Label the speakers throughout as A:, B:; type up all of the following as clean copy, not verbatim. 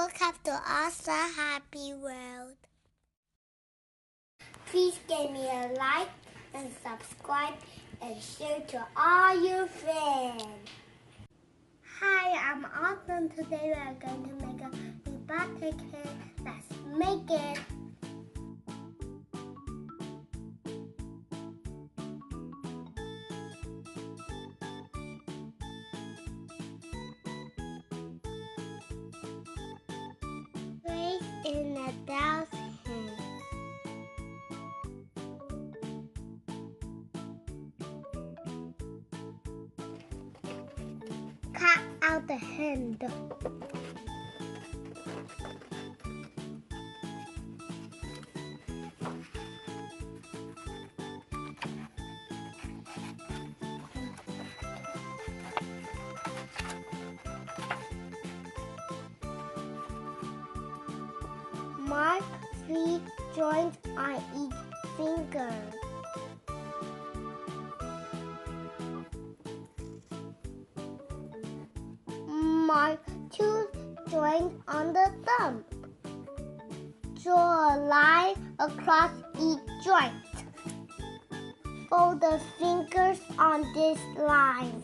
A: Welcome to Asa Happy World. Please give me a like and subscribe and share to all your friends. Hi, I'm Austin. Today we are going to make a robotic hand. Let's make it. Place in a doll's hand. Cut out the handle. Mark 3 joints on each finger. Mark 2 joints on the thumb. Draw a line across each joint. Fold the fingers on this line.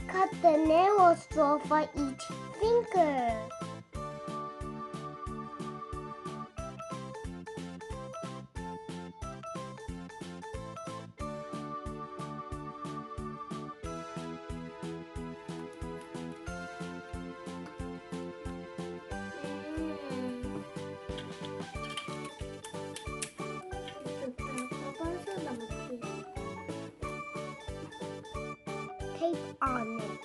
A: Cut the narrow straw for each finger. Tape on it.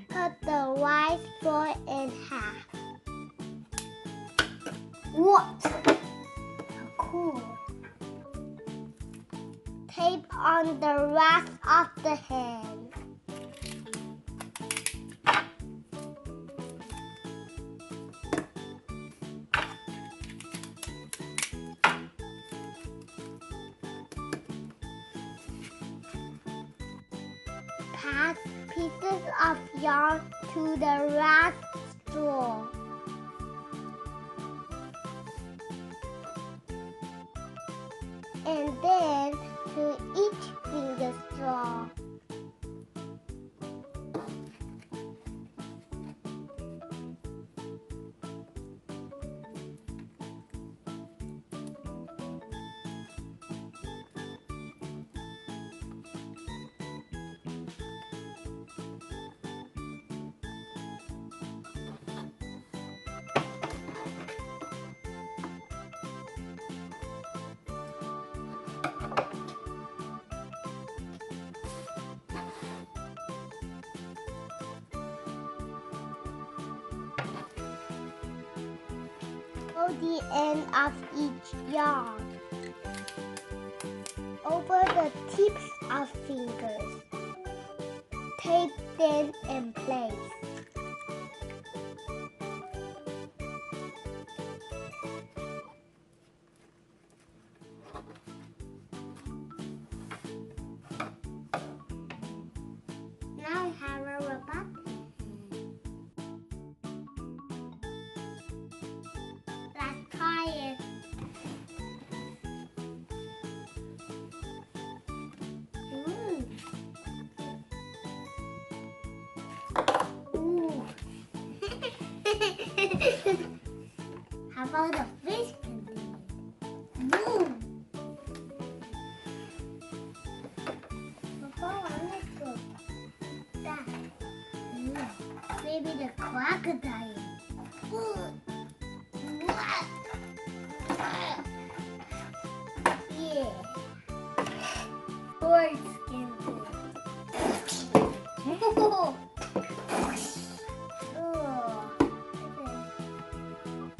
A: Cut the white straw in half. What? Cool. Tape on the rest of the hand. Pass pieces of yarn to the last straw. And then to each finger straw. Fold the end of each yarn over the tips of fingers. Tape them in place. Now we have a robot. Let's try it. Ooh. How about the fish container? Boom. Maybe the crocodile. Yeah. Bird skin.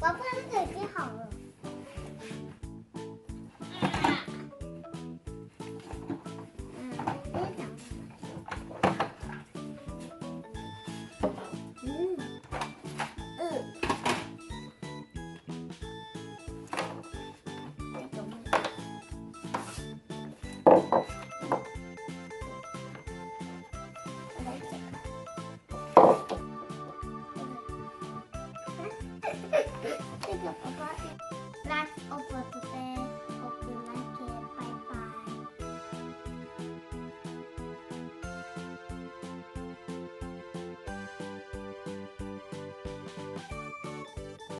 A: 我拍的已经好了。爸爸